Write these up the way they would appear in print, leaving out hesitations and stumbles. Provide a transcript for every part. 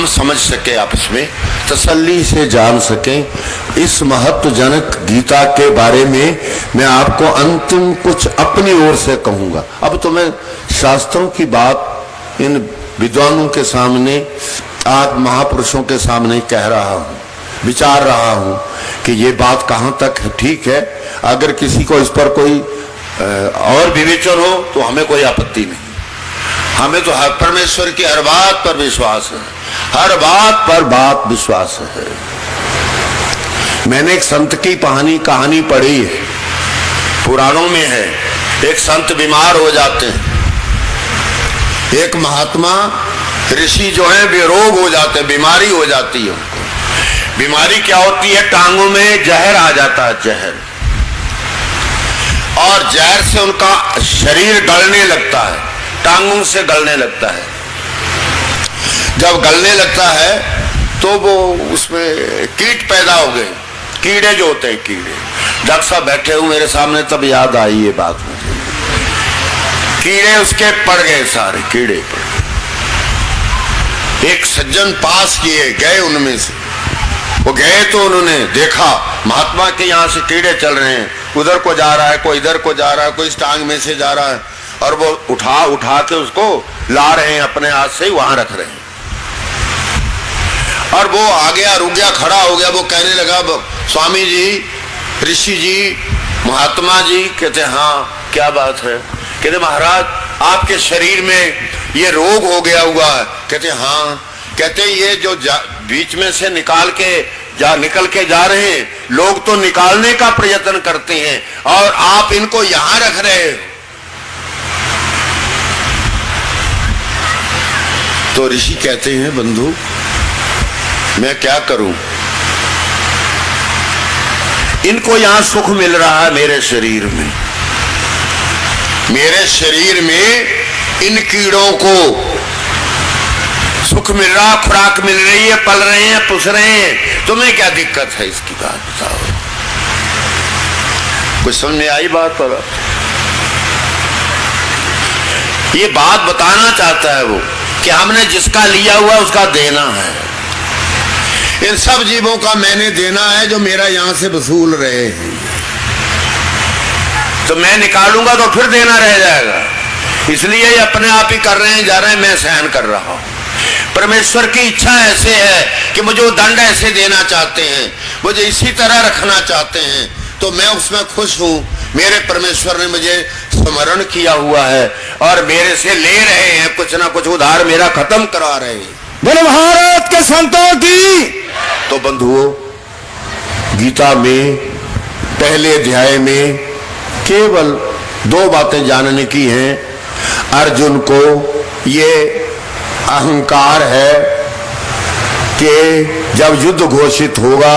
समझ सके, आपस में तसल्ली से जान सकें। इस महत्वजनक गीता के बारे में मैं आपको अंतिम कुछ अपनी ओर से कहूंगा। अब तो मैं शास्त्रों की बात इन विद्वानों के सामने, आज महापुरुषों के सामने कह रहा हूं, विचार रहा हूं कि ये बात कहां तक ठीक है। अगर किसी को इस पर कोई और विवेचन हो तो हमें कोई आपत्ति नहीं। हमें तो हर परमेश्वर की हर बात पर विश्वास है, हर बात पर बात विश्वास है। मैंने एक संत की कहानी पढ़ी है, पुराणों में है। एक संत बीमार हो जाते हैं, एक महात्मा ऋषि जो है बेरोग हो जाते हैं, बीमारी हो जाती है उनको। बीमारी क्या होती है? टांगों में जहर आ जाता है, जहर, और जहर से उनका शरीर गलने लगता है, टांगों से गलने लगता है। जब गलने लगता है तो वो उसमें कीट पैदा हो गए, कीड़े जो होते हैं, कीड़े। डॉक्टर साहब बैठे हुए मेरे सामने, तब याद आई ये बात मुझे। कीड़े उसके पड़ गए, सारे कीड़े पड़ गए। एक सज्जन पास किए गए, उनमें से वो गए तो उन्होंने देखा महात्मा के यहाँ से कीड़े चल रहे हैं, उधर को जा रहा है, कोई इधर को जा रहा है, कोई इस टांग में से जा रहा है, और वो उठा के उसको ला रहे हैं, अपने हाथ से ही वहां रख रहे हैं। और वो आ गया, रुक गया, खड़ा हो गया। वो कहने लगा, स्वामी जी, ऋषि जी, महात्मा जी। कहते हाँ क्या बात है? कहते महाराज आपके शरीर में ये रोग हो गया हुआ है। कहते हाँ। कहते ये जो बीच में से निकल के जा रहे हैं, लोग तो निकालने का प्रयत्न करते हैं और आप इनको यहां रख रहे हो। तो ऋषि कहते हैं, बंधु मैं क्या करूं, इनको यहां सुख मिल रहा है मेरे शरीर में, मेरे शरीर में इन कीड़ों को सुख मिल रहा, खुराक मिल रही है, पल रहे हैं, पुस रहे हैं, तुम्हें क्या दिक्कत है? इसकी बात बताओ। कुछ समझ में आई बात? पर ये बात बताना चाहता है वो कि हमने जिसका लिया हुआ उसका देना है। इन सब जीवों का मैंने देना है जो मेरा यहां से वसूल रहे हैं। तो मैं निकालूंगा तो फिर देना रह जाएगा, इसलिए ये अपने आप ही कर रहे हैं, जा रहे हैं, मैं सहन कर रहा हूं। परमेश्वर की इच्छा ऐसे है कि मुझे वो दंड ऐसे देना चाहते हैं, मुझे इसी तरह रखना चाहते हैं, तो मैं उसमें खुश हूं। मेरे परमेश्वर ने मुझे स्मरण किया हुआ है और मेरे से ले रहे हैं, कुछ ना कुछ उधार मेरा खत्म करा रहे हैं। बोलो भारत के संतों की। तो बंधुओं, गीता में पहले अध्याय में केवल 2 बातें जानने की हैं। अर्जुन को ये अहंकार है कि जब युद्ध घोषित होगा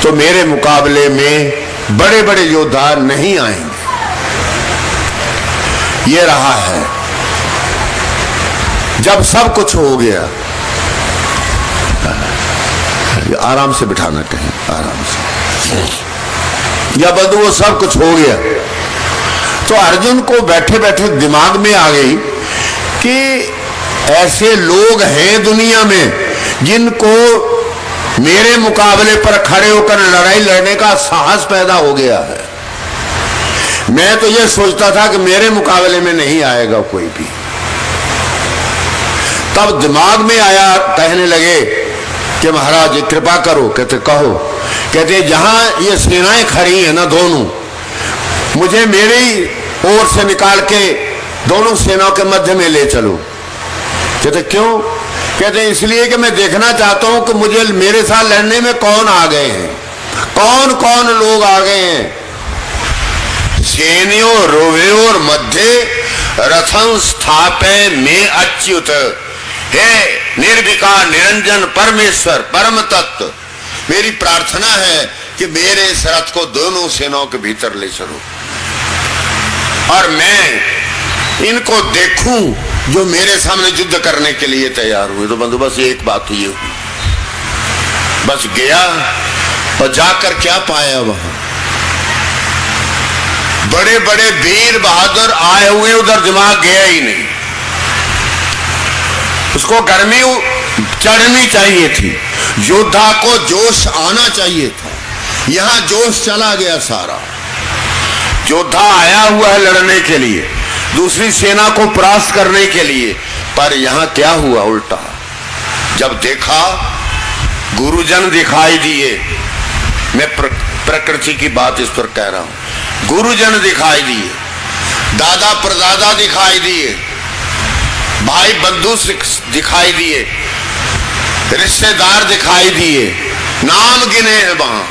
तो मेरे मुकाबले में बड़े बड़े योद्धा नहीं आएंगे, ये रहा है। जब सब कुछ हो गया, आराम से बिठाना कहीं, आराम से, जब वो सब कुछ हो गया तो अर्जुन को बैठे बैठे दिमाग में आ गई कि ऐसे लोग हैं दुनिया में जिनको मेरे मुकाबले पर खड़े होकर लड़ाई लड़ने का साहस पैदा हो गया है। मैं तो ये सोचता था कि मेरे मुकाबले में नहीं आएगा कोई भी। तब दिमाग में आया, कहने लगे कि महाराज कृपा करो। कहते कहो। कहते जहां ये सेनाएं खड़ी हैं ना दोनों, मुझे मेरी ओर से निकाल के दोनों सेनाओं के मध्य में ले चलो। कहते क्यों? कहते इसलिए कि मैं देखना चाहता हूं कि मुझे मेरे साथ लड़ने में कौन आ गए हैं, कौन कौन लोग आ गए हैं। सेनियों रोवेयोर मध्य रथं स्थापे में अच्युत, हे निर्विकार निरंजन परमेश्वर परम तत्व, मेरी प्रार्थना है कि मेरे इस रथ को दोनों सेनाओं के भीतर ले चलो और मैं इनको देखूं जो मेरे सामने युद्ध करने के लिए तैयार हुए। तो बंधु बस एक बात ये हुई, बस गया और जाकर क्या पाया, वहां बड़े बड़े वीर बहादुर आए हुए, उधर दिमाग गया ही नहीं। उसको गर्मी चढ़नी चाहिए थी, योद्धा को जोश आना चाहिए था। यहां जोश चला गया सारा। योद्धा आया हुआ है लड़ने के लिए, दूसरी सेना को परास्त करने के लिए, पर यहां क्या हुआ उल्टा। जब देखा गुरुजन दिखाई दिए, मैं प्रकृति की बात इस पर कह रहा हूं, गुरुजन दिखाई दिए, दादा परदादा दिखाई दिए, भाई बंधु दिखाई दिए, रिश्तेदार दिखाई दिए, नाम गिने हैं वहां,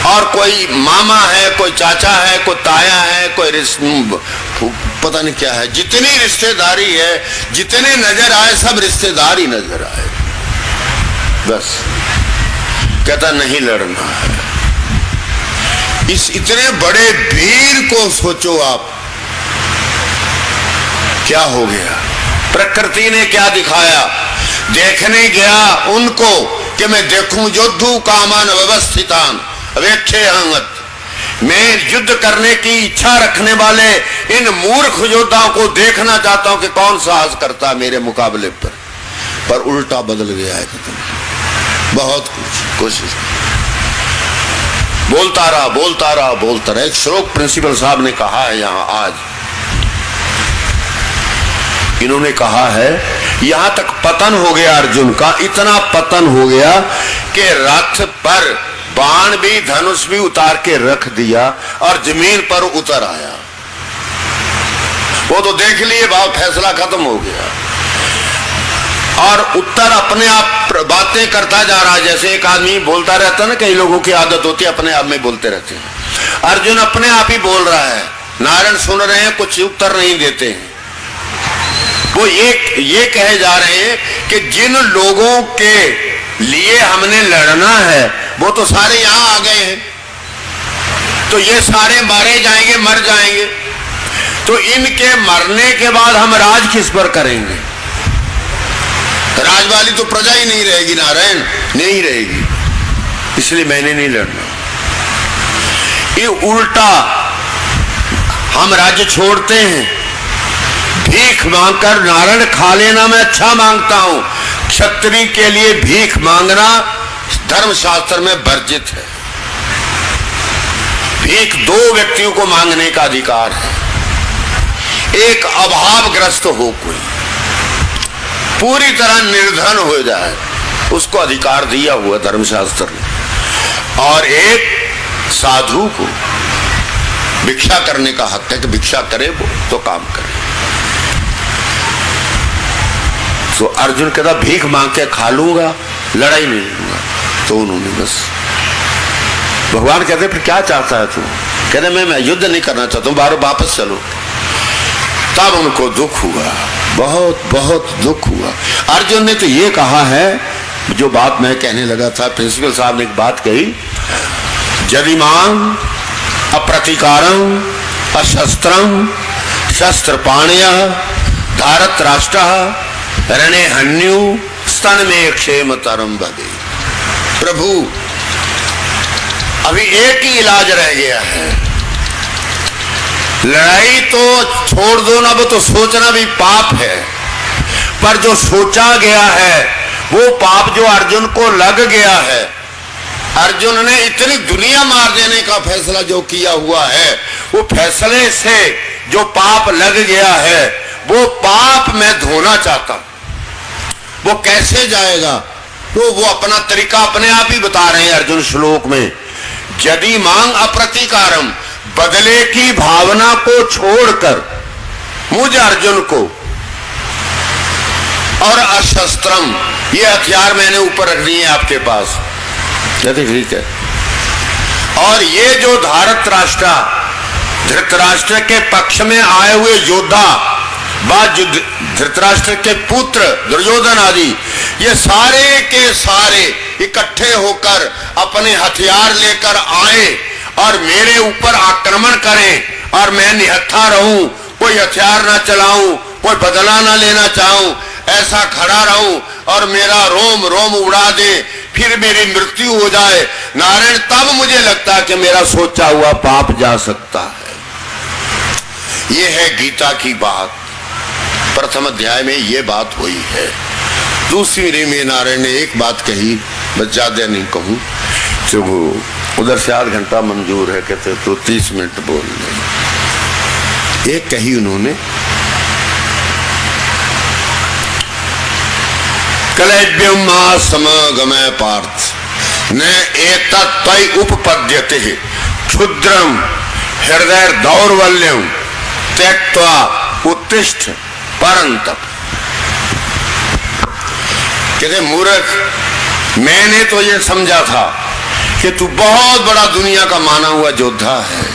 और कोई मामा है, कोई चाचा है, कोई ताया है, कोई पता नहीं क्या है, जितनी रिश्तेदारी है, जितने नजर आए सब रिश्तेदार ही नजर आए। बस कहता नहीं लड़ना है। इस इतने बड़े वीर को सोचो आप, क्या हो गया। प्रकृति ने क्या दिखाया, देखने गया उनको कि मैं देखूं योद्धु कामान व्यवस्थितान वेक्षे हंगत, मैं युद्ध करने की इच्छा रखने वाले इन मूर्ख योद्धाओं को देखना चाहता हूं कि कौन साहस करता मेरे मुकाबले पर उल्टा बदल गया है। बहुत कुछ कोशिश, बोलता रहा। एक श्लोक प्रिंसिपल साहब ने कहा है यहां आज, इन्होंने कहा है यहां तक पतन हो गया अर्जुन का, इतना पतन हो गया कि रथ पर बाण भी धनुष भी उतार के रख दिया और जमीन पर उतर आया। वो तो देख लिए, भाव फैसला खत्म हो गया। और उत्तर अपने आप बातें करता जा रहा है, जैसे एक आदमी बोलता रहता है ना, कई लोगों की आदत होती है अपने आप में बोलते रहते हैं। अर्जुन अपने आप ही बोल रहा है, नारायण सुन रहे हैं, कुछ उत्तर नहीं देते हैं। वो ये कहे जा रहे हैं कि जिन लोगों के लिए हमने लड़ना है वो तो सारे यहां आ गए हैं, तो ये सारे मारे जाएंगे, मर जाएंगे, तो इनके मरने के बाद हम राज किस पर करेंगे। राज वाली तो प्रजा ही नहीं रहेगी, नारायण नहीं रहेगी, इसलिए मैंने नहीं लड़ना। ये उल्टा हम राज्य छोड़ते हैं, भीख मांगकर नारायण खा लेना मैं अच्छा मांगता हूं, क्षत्रिय के लिए भीख मांगना धर्मशास्त्र में वर्जित है। भीख दो व्यक्तियों को मांगने का अधिकार है, एक अभावग्रस्त हो, कोई पूरी तरह निर्धन हो जाए, उसको अधिकार दिया हुआ धर्मशास्त्र ने, और एक साधु को भिक्षा करने का हक है कि भिक्षा करे वो तो काम करे। तो अर्जुन कहता भीख मांग के खा लूंगा, लड़ाई नहीं लूंगा। तो उन्होंने बस, भगवान कहते फिर क्या चाहता है तू, कहते मैं युद्ध नहीं करना चाहता हूं, बाहर वापस चलो। तब उनको दुख हुआ, बहुत बहुत दुख हुआ। अर्जुन ने तो ये कहा है, जो बात मैं कहने लगा था, प्रिंसिपल साहब ने एक बात कही, यदि मां अप्रतिकारं अशस्त्रं शस्त्रपाणय धारत राष्ट्र रणे हन्यु स्तन में क्षेम तरम भगे। प्रभु अभी एक ही इलाज रह गया है, लड़ाई तो छोड़ दो ना, वो तो सोचना भी पाप है, पर जो सोचा गया है वो पाप जो अर्जुन को लग गया है, अर्जुन ने इतनी दुनिया मार देने का फैसला जो किया हुआ है, वो फैसले से जो पाप लग गया है वो पाप मैं धोना चाहता हूं। वो कैसे जाएगा, तो वो अपना तरीका अपने आप ही बता रहे हैं अर्जुन श्लोक में, यदि मांग अप्रतिकारम, बदले की भावना को छोड़कर मुझ अर्जुन को, और अशस्त्रम, ये हथियार मैंने ऊपर रख दिए आपके पास, कहते ठीक है, और ये जो धारत राष्ट्र धृतराष्ट्र के पक्ष में आए हुए योद्धा, बाद धृतराष्ट्र के पुत्र दुर्योधन आदि, ये सारे के सारे इकट्ठे होकर अपने हथियार लेकर आए और मेरे ऊपर आक्रमण करें और मैं निहत्था रहूं, कोई हथियार ना चलाऊं, कोई बदला ना लेना चाहूं, ऐसा खड़ा रहूं और मेरा रोम रोम उड़ा दे, फिर मेरी मृत्यु हो जाए नारायण, तब मुझे लगता है कि मेरा सोचा हुआ पाप जा सकता है। ये है गीता की बात, प्रथम अध्याय में ये बात हुई है। दूसरी में नारायण ने एक बात कही, बस ज्यादा नहीं कहूं, तो वो उधर से 8 घंटा मंजूर है, कहते तो 30 मिनट बोल ले। एक कही उन्होंने, कलैव्यम मा समगमय पार्थ न एतत्त्वयि उपपद्यते क्षुद्रम हृदय दौर्बल्यम त्यक्त्वा उत्तिष्ठ परंतप। कहते मूर्ख, मैंने तो ये समझा था कि तू बहुत बड़ा दुनिया का माना हुआ योद्धा है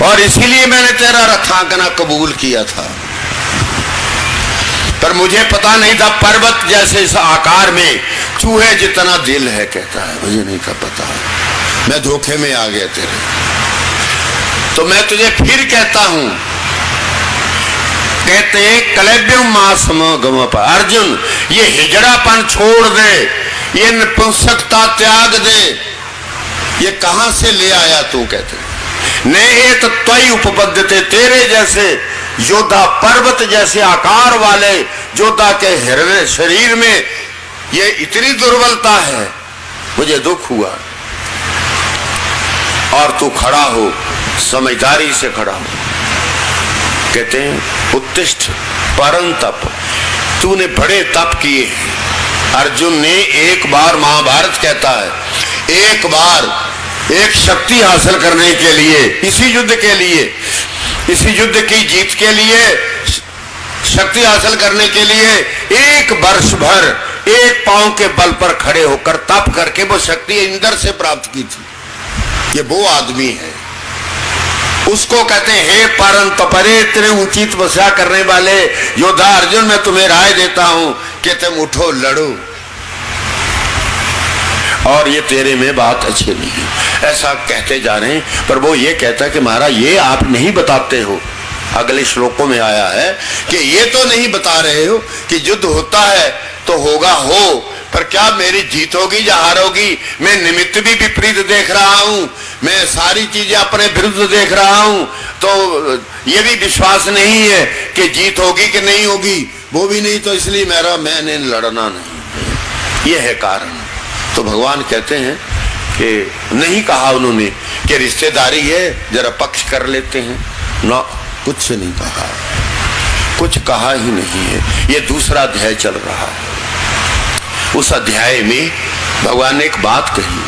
और इसीलिए मैंने तेरा रथांगना कबूल किया था, पर मुझे पता नहीं था पर्वत जैसे इस आकार में चूहे जितना दिल है। कहता है मुझे नहीं था पता, मैं धोखे में आ गया तेरे। तो मैं तुझे फिर कहता हूं, कहते कलैव्यम मा समगम पर, अर्जुन ये हिजड़ापन छोड़ दे, ये नपुंसकता त्याग दे। ये कहां से ले आया तू? कहते न एतत्त्वयि उपपद्यते, तेरे जैसे योद्धा, पर्वत जैसे आकार वाले योद्धा के हृदय शरीर में ये इतनी दुर्बलता है, मुझे दुख हुआ। और तू खड़ा हो, समझदारी से खड़ा हो। कहते हैं उत्तिष्ठ परंतप, तूने बड़े तप किए हैं। अर्जुन ने एक बार, महाभारत कहता है, एक बार एक शक्ति हासिल करने के लिए, इसी युद्ध के लिए, इसी युद्ध की जीत के लिए, शक्ति हासिल करने के लिए 1 वर्ष भर एक पांव के बल पर खड़े होकर तप करके वो शक्ति इंद्र से प्राप्त की थी। ये वो आदमी है, उसको कहते हैं हे परंतपरे, इतने ऊंची तपस्या करने वाले योद्धा अर्जुन, मैं तुम्हें राय देता हूं कि तुम उठो, लड़ो। और ये तेरे में बात अच्छी नहीं है, ऐसा कहते जा रहे हैं। पर वो ये कहता है कि महाराज ये आप नहीं बताते हो, अगले श्लोकों में आया है कि ये तो नहीं बता रहे हो कि युद्ध होता है तो होगा हो, पर क्या मेरी जीत होगी या हार होगी? मैं निमित्त भी विपरीत देख रहा हूं, मैं सारी चीजें अपने विरुद्ध देख रहा हूं, तो ये भी विश्वास नहीं है कि जीत होगी कि नहीं होगी, वो भी नहीं, तो इसलिए मैंने लड़ना नहीं, ये है कारण। तो भगवान कहते हैं कि नहीं कहा उन्होंने कि रिश्तेदारी है, जरा पक्ष कर लेते हैं ना, कुछ नहीं कहा, कुछ कहा ही नहीं है। ये दूसरा अध्याय चल रहा है। उस अध्याय में भगवान ने एक बात कही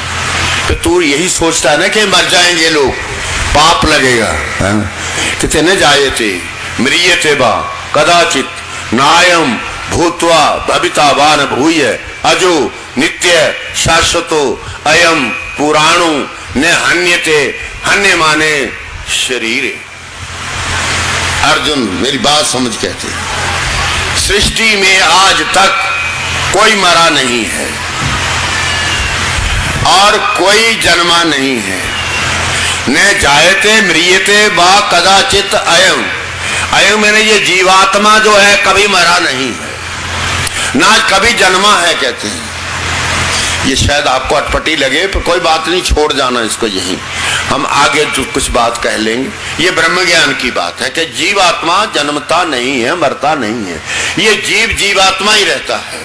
कि तू यही सोचता है ना कि मर जाएंगे लोग, पाप लगेगा, कितने न जायते म्रियते बा कदाचित नायम भूत्वा भवितावान भूय अजो नित्य शाश्वतो अयम पुराणो न हन्यते, हन्य माने शरीर। अर्जुन मेरी बात समझ, कहते सृष्टि में आज तक कोई मरा नहीं है और कोई जन्मा नहीं है। न जायते म्रियते बा कदाचित अयम, अयम मैंने ये जीवात्मा जो है कभी मरा नहीं है, ना कभी जन्मा है। कहते हैं ये शायद आपको अटपटी लगे, पर कोई बात नहीं, छोड़ जाना इसको, यही हम आगे जो कुछ बात कह लेंगे। ये ब्रह्म ज्ञान की बात है कि जीवात्मा जन्मता नहीं है, मरता नहीं है, ये जीव जीवात्मा ही रहता है,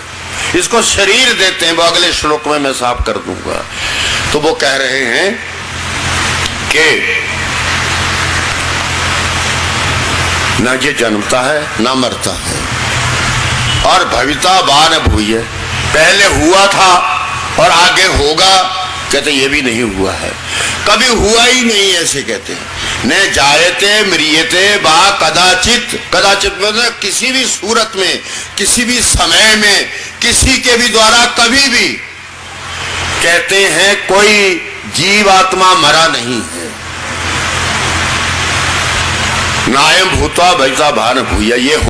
इसको शरीर देते हैं। वो अगले श्लोक में मैं साफ कर दूंगा। तो वो कह रहे हैं कि ना ये जन्मता है ना मरता है, और भविता बान भूय, पहले हुआ था और आगे होगा। कहते ये भी नहीं हुआ है, कभी हुआ ही नहीं, ऐसे कहते हैं। न जायते म्रियते बा कदाचित, कदाचित मतलब किसी भी सूरत में, किसी भी समय में, किसी के भी द्वारा कभी भी। कहते हैं कोई जीवात्मा मरा नहीं है। नायम भूता भविता भान भूया, ये